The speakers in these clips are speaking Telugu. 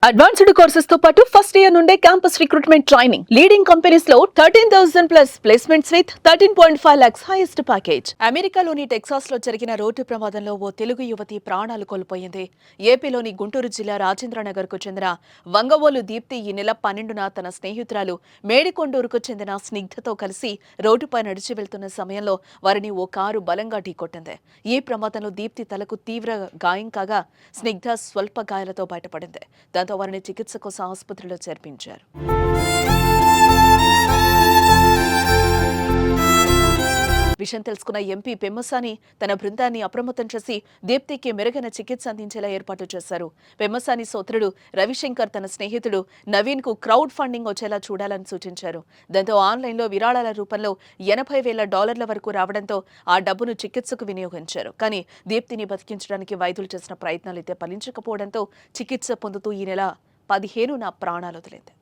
అడ్వాన్స్డ్ కోర్సెస్ తో పాటు ఫస్ట్ ఇయర్ నుండే campus recruitment training leading companies లో 13,000 plus placements with 13.5 lakhs highest package. అమెరికాలోని టెక్సాస్ లో జరిగిన రోడ్డు ప్రమాదంలో ఓ తెలుగు యువతి ప్రాణాలు కోల్పోయింది. ఏపీలోని గుంటూరు జిల్లా రాజేంద్రనగర్ కు చెందిన వంగవోలు దీప్తి ఈ నెల 12న తన స్నేహితురాలు మేడికొండూరుకు చెందిన స్నిగ్ధతో కలిసి రోడ్డుపై నడిచి వెళ్తున్న సమయంలో వారిని ఓ కారు బలంగా ఢీకొట్టింది. ఈ ప్రమాదంలో దీప్తి తలకు తీవ్ర గాయం కాగా స్నిగ్ధ స్వల్ప గాయాలతో బయటపడింది. దాంతో వారిని చికిత్స కోసం ఆసుపత్రిలో చేర్పించారు. విషయం తెలుసుకున్న ఎంపీ పెమ్మసాని తన బృందాన్ని అప్రమత్తం చేసి దీప్తికి మెరుగైన చికిత్స అందించేలా ఏర్పాటు చేశారు. పెమ్మసాని సోదరుడు రవిశంకర్ తన స్నేహితుడు నవీన్ కు క్రౌడ్ ఫండింగ్ వచ్చేలా చూడాలని సూచించారు. దాంతో ఆన్లైన్లో విరాళాల రూపంలో $80,000 వరకు రావడంతో ఆ డబ్బును చికిత్సకు వినియోగించారు. కానీ దీప్తిని బతికించడానికి వైద్యులు చేసిన ప్రయత్నాలు అయితే ఫలించకపోవడంతో చికిత్స పొందుతూ ఈ నెల 15న ప్రాణాలు వదిలింది.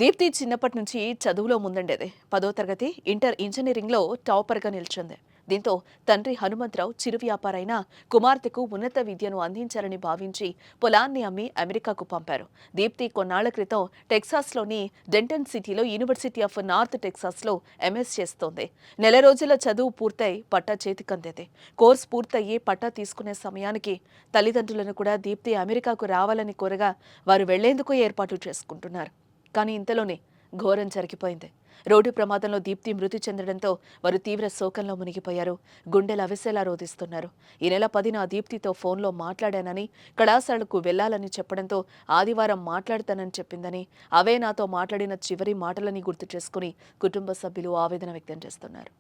దీప్తి చిన్నప్పటి నుంచి చదువులో ముందుండేది. 10వ తరగతి ఇంటర్ ఇంజనీరింగ్లో టాపర్గా నిలిచింది. దీంతో తండ్రి హనుమంతరావు చిరు వ్యాపారైన కుమార్తెకు ఉన్నత విద్యను అందించాలని భావించి పొలాన్ని అమ్మి అమెరికాకు పంపారు. దీప్తి కొన్నాళ్ల క్రితం టెక్సాస్లోని డెంటన్ సిటీలో యూనివర్సిటీ ఆఫ్ నార్త్ టెక్సాస్లో ఎంఎస్ చేస్తోంది. నెల రోజుల చదువు పూర్తయి పట్టా చేతికందేది. కోర్సు పూర్తయ్యి పట్టా తీసుకునే సమయానికి తల్లిదండ్రులను కూడా దీప్తి అమెరికాకు రావాలని కోరగా వారు వెళ్లేందుకు ఏర్పాట్లు చేసుకుంటున్నారు. కానీ ఇంతలోనే ఘోరం జరిగిపోయింది. రోడ్డు ప్రమాదంలో దీప్తి మృతి చెందడంతో వారు తీవ్ర శోకంలో మునిగిపోయారు. గుండెలు అవిసేలా రోధిస్తున్నారు. ఈ నెల 10న దీప్తితో ఫోన్లో మాట్లాడానని, కళాశాలకు వెళ్లాలని చెప్పడంతో ఆదివారం మాట్లాడతానని చెప్పిందని, అవే నాతో మాట్లాడిన చివరి మాటలని గుర్తు చేసుకుని కుటుంబ సభ్యులు ఆవేదన వ్యక్తం చేస్తున్నారు.